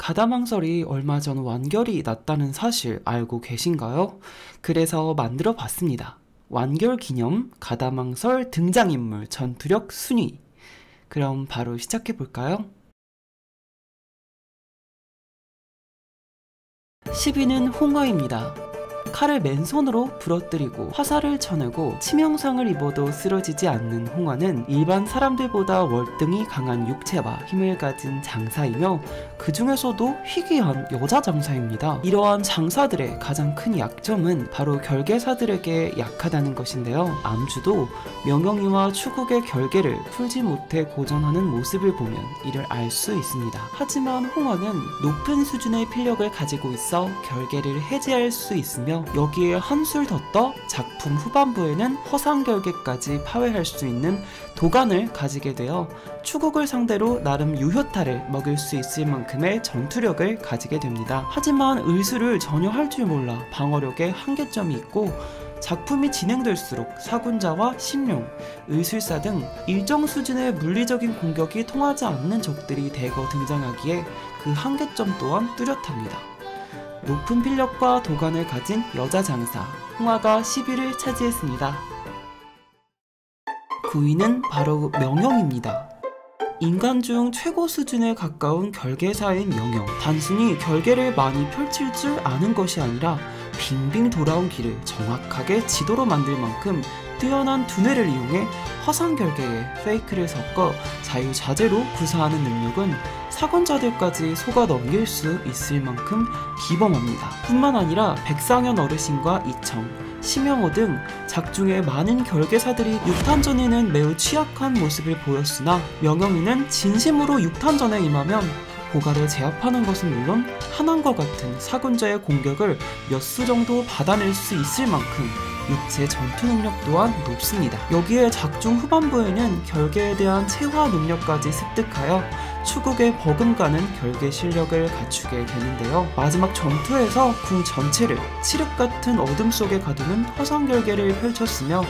가다망설이 얼마 전 완결이 났다는 사실 알고 계신가요? 그래서 만들어 봤습니다. 완결 기념 가다망설 등장인물 전투력 순위. 그럼 바로 시작해 볼까요? 10위는 홍어입니다. 칼을 맨손으로 부러뜨리고 화살을 쳐내고 치명상을 입어도 쓰러지지 않는 홍어는 일반 사람들보다 월등히 강한 육체와 힘을 가진 장사이며 그 중에서도 희귀한 여자 장사입니다. 이러한 장사들의 가장 큰 약점은 바로 결계사들에게 약하다는 것인데요. 암주도 명영이와 추국의 결계를 풀지 못해 고전하는 모습을 보면 이를 알 수 있습니다. 하지만 홍어는 높은 수준의 필력을 가지고 있어 결계를 해제할 수 있으며 여기에 한술 더 떠 작품 후반부에는 허상결계까지 파괴할 수 있는 도간을 가지게 되어 추국을 상대로 나름 유효타를 먹일 수 있을 만큼의 전투력을 가지게 됩니다. 하지만 의술을 전혀 할 줄 몰라 방어력에 한계점이 있고 작품이 진행될수록 사군자와 신룡, 의술사 등 일정 수준의 물리적인 공격이 통하지 않는 적들이 대거 등장하기에 그 한계점 또한 뚜렷합니다. 높은 필력과 도간을 가진 여자 장사 홍화가 10위를 차지했습니다. 9위는 바로 명영입니다. 인간 중 최고 수준에 가까운 결계사인 명영. 단순히 결계를 많이 펼칠 줄 아는 것이 아니라 빙빙 돌아온 길을 정확하게 지도로 만들 만큼 뛰어난 두뇌를 이용해 허상결계에 페이크를 섞어 자유자재로 구사하는 능력은 사건자들까지 속아 넘길 수 있을 만큼 비범합니다. 뿐만 아니라 백상현 어르신과 이청, 심영호 등 작중의 많은 결계사들이 육탄전에는 매우 취약한 모습을 보였으나 명영이는 진심으로 육탄전에 임하면 고갈을 제압하는 것은 물론 한왕과 같은 사군자의 공격을 몇 수 정도 받아낼 수 있을 만큼 육체 전투 능력 또한 높습니다. 여기에 작중 후반부에는 결계에 대한 체화 능력까지 습득하여 추국에 버금가는 결계 실력을 갖추게 되는데요. 마지막 전투에서 궁 전체를 칠흑 같은 어둠 속에 가두는 허상결계를 펼쳤으며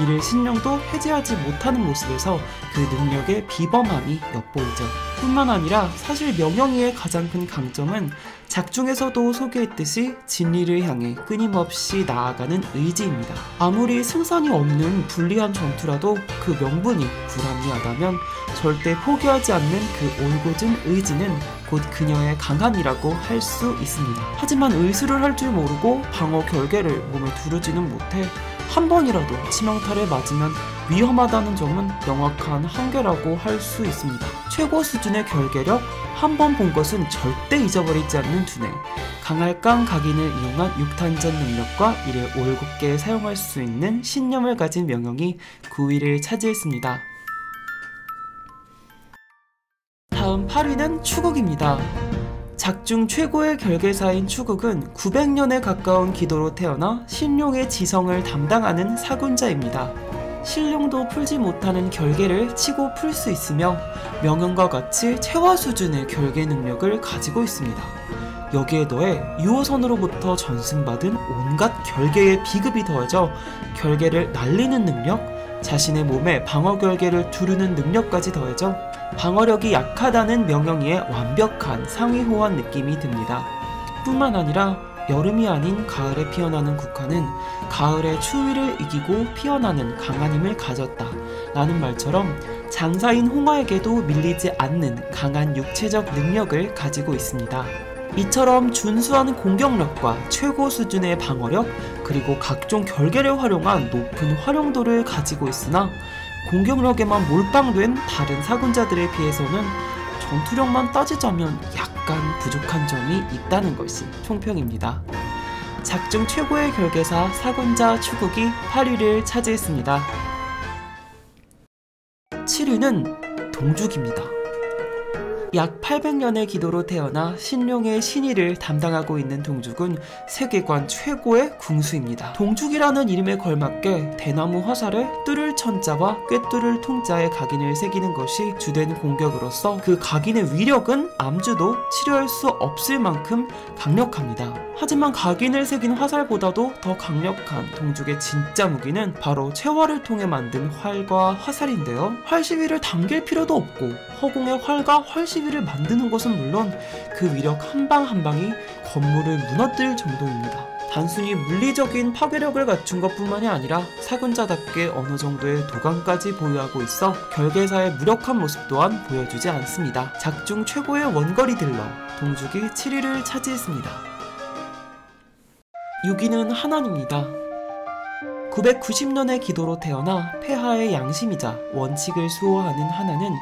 이를 신령도 해제하지 못하는 모습에서 그 능력의 비범함이 엿보이죠. 뿐만 아니라 사실 명영이의 가장 큰 강점은 작중에서도 소개했듯이 진리를 향해 끊임없이 나아가는 의지입니다. 아무리 승산이 없는 불리한 전투라도 그 명분이 불합리하다면 절대 포기하지 않는 그 올곧은 의지는 곧 그녀의 강함이라고 할 수 있습니다. 하지만 의술을 할 줄 모르고 방어 결계를 몸에 두르지는 못해 한 번이라도 치명타를 맞으면 위험하다는 점은 명확한 한계라고 할 수 있습니다. 최고 수준의 결계력, 한 번 본 것은 절대 잊어버리지 않는 두뇌, 강할강 각인을 이용한 육탄전 능력과 이를 올곧게 사용할 수 있는 신념을 가진 명영이 9위를 차지했습니다. 다음 8위는 추국입니다. 작중 최고의 결계사인 추국은 900년에 가까운 기도로 태어나 신룡의 지성을 담당하는 사군자입니다. 신룡도 풀지 못하는 결계를 치고 풀 수 있으며 명영과 같이 체화 수준의 결계 능력을 가지고 있습니다. 여기에 더해 유호선으로부터 전승받은 온갖 결계의 비급이 더해져 결계를 날리는 능력, 자신의 몸에 방어 결계를 두르는 능력까지 더해져 방어력이 약하다는 명영이의 완벽한 상위호환 느낌이 듭니다. 뿐만 아니라 여름이 아닌 가을에 피어나는 국화는 가을의 추위를 이기고 피어나는 강한 힘을 가졌다 라는 말처럼 장사인 홍화에게도 밀리지 않는 강한 육체적 능력을 가지고 있습니다. 이처럼 준수한 공격력과 최고 수준의 방어력 그리고 각종 결계를 활용한 높은 활용도를 가지고 있으나 공격력에만 몰빵된 다른 사군자들에 비해서는 전투력만 따지자면 약간 부족한 점이 있다는 것이 총평입니다. 작중 최고의 결계사 사군자 추국이 8위를 차지했습니다. 7위는 동죽입니다. 약 800년의 기도로 태어나 신룡의 신의를 담당하고 있는 동죽은 세계관 최고의 궁수입니다. 동죽이라는 이름에 걸맞게 대나무 화살에 뚫을 천자와 꿰뚫을 통자의 각인을 새기는 것이 주된 공격으로서 그 각인의 위력은 암주도 치료할 수 없을 만큼 강력합니다. 하지만 각인을 새긴 화살보다도 더 강력한 동죽의 진짜 무기는 바로 체화를 통해 만든 활과 화살인데요. 활시위를 당길 필요도 없고 허공에 활과 활시위 시위를 만드는 것은 물론 그 위력 한 방 한 방이 건물을 무너뜨릴 정도입니다. 단순히 물리적인 파괴력을 갖춘 것뿐만이 아니라 사군자답게 어느 정도의 도감까지 보유하고 있어 결계사의 무력한 모습 또한 보여주지 않습니다. 작중 최고의 원거리 딜러 동죽이 7위를 차지했습니다. 6위는 한원입니다. 990년의 기도로 태어나 폐하의 양심이자 원칙을 수호하는 하나는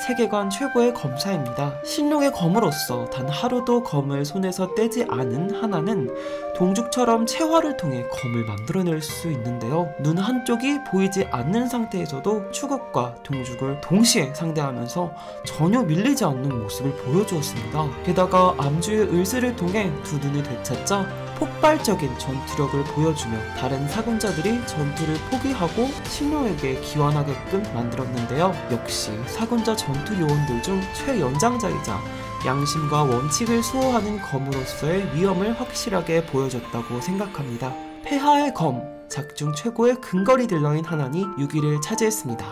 세계관 최고의 검사입니다. 신룡의 검으로서 단 하루도 검을 손에서 떼지 않은 하나는 동죽처럼 채화를 통해 검을 만들어낼 수 있는데요. 눈 한쪽이 보이지 않는 상태에서도 추국과 동죽을 동시에 상대하면서 전혀 밀리지 않는 모습을 보여주었습니다. 게다가 암주의 을슬을 통해 두 눈을 되찾자 폭발적인 전투력을 보여주며 다른 사군자들이 전투를 포기하고 신룡에게 기원하게끔 만들었는데요. 역시 사군자 전투 요원들 중 최연장자이자 양심과 원칙을 수호하는 검으로서의 위엄을 확실하게 보여줬다고 생각합니다. 폐하의 검, 작중 최고의 근거리 딜러인 하나니 6위를 차지했습니다.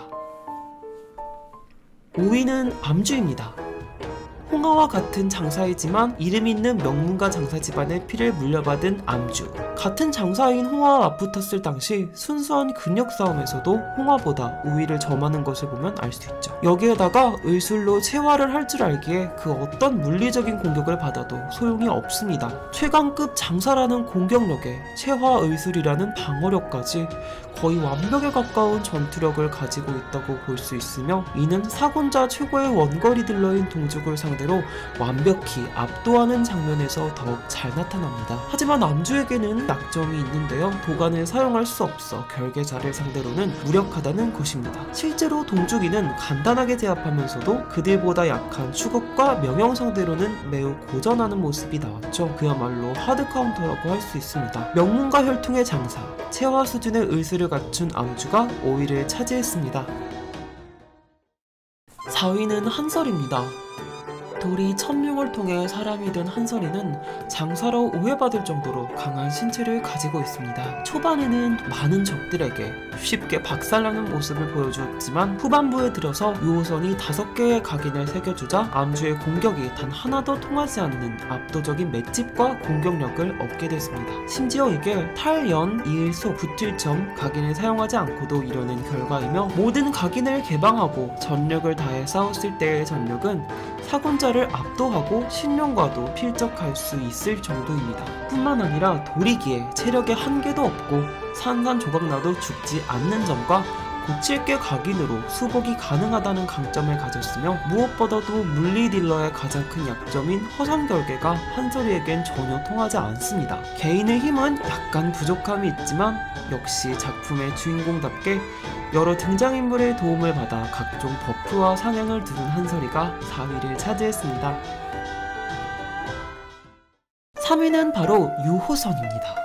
5위는 암주입니다. 홍하와 같은 장사이지만 이름 있는 명문가 장사 집안의 피를 물려받은 암주. 같은 장사인 홍하와 맞붙었을 당시 순수한 근력 싸움에서도 홍하보다 우위를 점하는 것을 보면 알 수 있죠. 여기에다가 의술로 체화를 할 줄 알기에 그 어떤 물리적인 공격을 받아도 소용이 없습니다. 최강급 장사라는 공격력에 체화 의술이라는 방어력까지 거의 완벽에 가까운 전투력을 가지고 있다고 볼 수 있으며 이는 사군자 최고의 원거리 딜러인 동죽을 상대로 완벽히 압도하는 장면에서 더욱 잘 나타납니다. 하지만 암주에게는 약점이 있는데요. 도간을 사용할 수 없어 결계자를 상대로는 무력하다는 것입니다. 실제로 동죽이는 간단하게 제압하면서도 그들보다 약한 추국과 명영 상대로는 매우 고전하는 모습이 나왔죠. 그야말로 하드 카운터라고 할 수 있습니다. 명문가 혈통의 장사, 체화 수준의 의술을 갖춘 암주가 5위를 차지했습니다. 4위는 한설입니다. 돌이 천룡을 통해 사람이 된 한설이는 장사로 오해받을 정도로 강한 신체를 가지고 있습니다. 초반에는 많은 적들에게 쉽게 박살나는 모습을 보여주었지만 후반부에 들어서 유호선이 5개의 각인을 새겨주자 암주의 공격이 단 하나도 통하지 않는 압도적인 맷집과 공격력을 얻게 됐습니다. 심지어 이게 탈연, 이일소, 구틸점 각인을 사용하지 않고도 이뤄낸 결과이며 모든 각인을 개방하고 전력을 다해 싸웠을 때의 전력은 사군자를 압도하고 신룡과도 필적할 수 있을 정도입니다. 뿐만 아니라 돌이기에 체력에 한계도 없고 산산조각나도 죽지 않는 점과 고칠게 각인으로 수복이 가능하다는 강점을 가졌으며 무엇보다도 물리 딜러의 가장 큰 약점인 허상결계가 한설이에겐 전혀 통하지 않습니다. 개인의 힘은 약간 부족함이 있지만 역시 작품의 주인공답게 여러 등장인물의 도움을 받아 각종 버프와 상향을 두른 한설이가 4위를 차지했습니다. 3위는 바로 유호선입니다.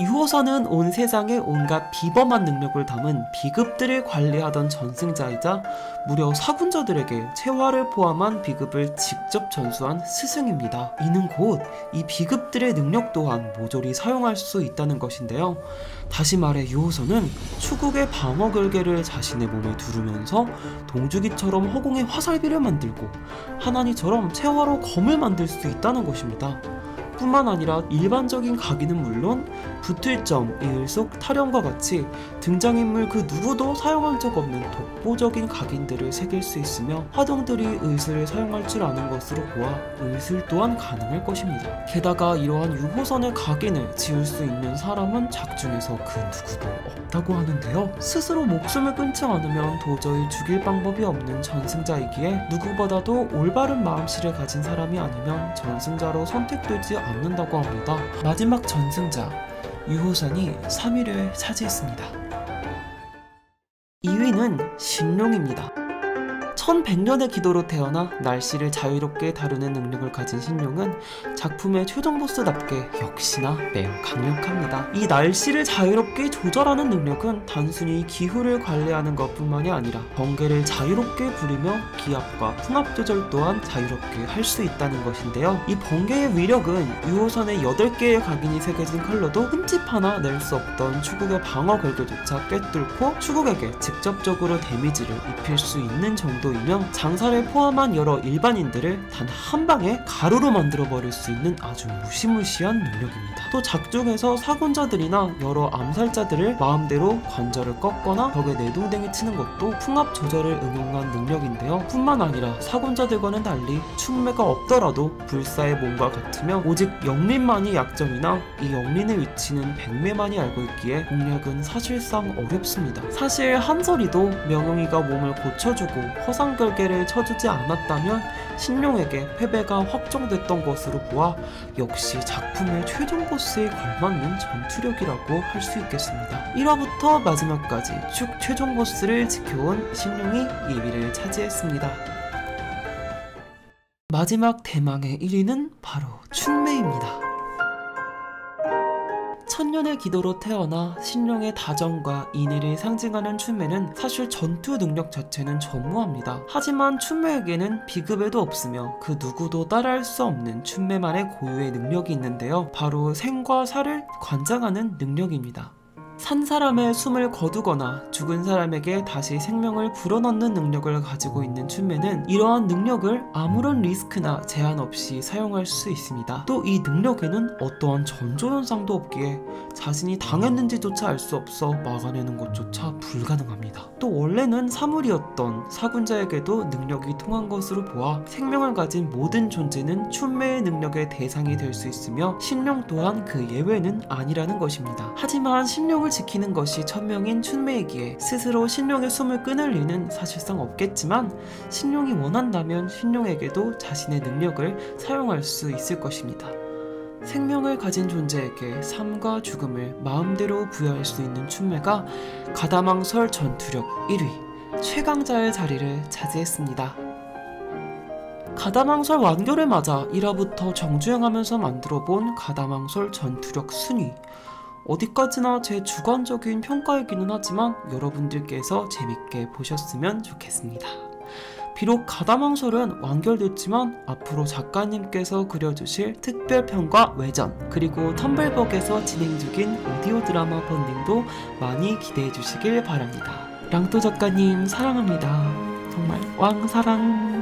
유호선은 온 세상에 온갖 비범한 능력을 담은 비급들을 관리하던 전승자이자 무려 사군자들에게 체화를 포함한 비급을 직접 전수한 스승입니다. 이는 곧 이 비급들의 능력 또한 모조리 사용할 수 있다는 것인데요. 다시 말해 유호선은 추국의 방어 결계를 자신의 몸에 두르면서 동주기처럼 허공에 화살비를 만들고 하나니처럼 체화로 검을 만들 수 있다는 것입니다. 뿐만 아니라 일반적인 각인은 물론 붙을점, 이을속, 탈영과 같이 등장인물 그 누구도 사용한 적 없는 독보적인 각인들을 새길 수 있으며 화동들이 의술을 사용할 줄 아는 것으로 보아 의술 또한 가능할 것입니다. 게다가 이러한 유호선의 각인을 지을 수 있는 사람은 작중에서 그 누구도 없다고 하는데요. 스스로 목숨을 끊지 않으면 도저히 죽일 방법이 없는 전승자이기에 누구보다도 올바른 마음씨를 가진 사람이 아니면 전승자로 선택되지 않는다고 합니다. 마지막 전승자 유호선이 3위를 차지했습니다. 2위는 신룡입니다. 1100년의 기도로 태어나 날씨를 자유롭게 다루는 능력을 가진 신룡은 작품의 최종 보스답게 역시나 매우 강력합니다. 이 날씨를 자유롭게 조절하는 능력은 단순히 기후를 관리하는 것뿐만이 아니라 번개를 자유롭게 부리며 기압과 풍압 조절 또한 자유롭게 할 수 있다는 것인데요. 이 번개의 위력은 유호선의 8개의 각인이 새겨진 칼로도 흠집 하나 낼 수 없던 추국의 방어 결계조차 꿰뚫고 추국에게 직접적으로 데미지를 입힐 수 있는 정도입니다. 정도이며 장사를 포함한 여러 일반인들을 단 한 방에 가루로 만들어버릴 수 있는 아주 무시무시한 능력입니다. 또 작중에서 사군자들이나 여러 암살자들을 마음대로 관절을 꺾거나 벽에 내동댕이 치는 것도 풍압 조절을 응용한 능력인데요. 뿐만 아니라 사군자들과는 달리 충매가 없더라도 불사의 몸과 같으며 오직 영린만이 약점이나 이 영린의 위치는 백매만이 알고 있기에 공략은 사실상 어렵습니다. 사실 한설이도 명용이가 몸을 고쳐주고 허상결계를 쳐주지 않았다면 신룡에게 패배가 확정됐던 것으로 보아 역시 작품의 최종 보스에 걸맞는 전투력이라고 할 수 있겠습니다. 1화부터 마지막까지 쭉 최종 보스를 지켜온 신룡이 2위를 차지했습니다. 마지막 대망의 1위는 바로 춘매입니다. 천년의 기도로 태어나 신룡의 다정과 인애를 상징하는 춘매는 사실 전투 능력 자체는 전무합니다. 하지만 춘매에게는 비급에도 없으며 그 누구도 따라할 수 없는 춘매만의 고유의 능력이 있는데요. 바로 생과 사를 관장하는 능력입니다. 산 사람의 숨을 거두거나 죽은 사람에게 다시 생명을 불어넣는 능력을 가지고 있는 춘매는 이러한 능력을 아무런 리스크나 제한 없이 사용할 수 있습니다. 또 이 능력에는 어떠한 전조현상도 없기에 자신이 당했는지조차 알 수 없어 막아내는 것조차 불가능합니다. 또 원래는 사물이었던 사군자에게도 능력이 통한 것으로 보아 생명을 가진 모든 존재는 춘매의 능력의 대상이 될 수 있으며 신룡 또한 그 예외는 아니라는 것입니다. 하지만 신룡을 지키는 것이 천명인 춘매이기에 스스로 신룡의 숨을 끊을 리는 사실상 없겠지만 신룡이 원한다면 신룡에게도 자신의 능력을 사용할 수 있을 것입니다. 생명을 가진 존재에게 삶과 죽음을 마음대로 부여할 수 있는 춘매가 가다망설 전투력 1위 최강자의 자리를 차지했습니다. 가다망설 완결을 맞아 1화부터 정주행하면서 만들어본 가다망설 전투력 순위, 어디까지나 제 주관적인 평가이기는 하지만 여러분들께서 재밌게 보셨으면 좋겠습니다. 비록 가다망설은 완결됐지만 앞으로 작가님께서 그려주실 특별편과 외전, 그리고 텀블벅에서 진행 중인 오디오 드라마 펀딩도 많이 기대해 주시길 바랍니다. 랑또 작가님 사랑합니다. 정말 왕사랑.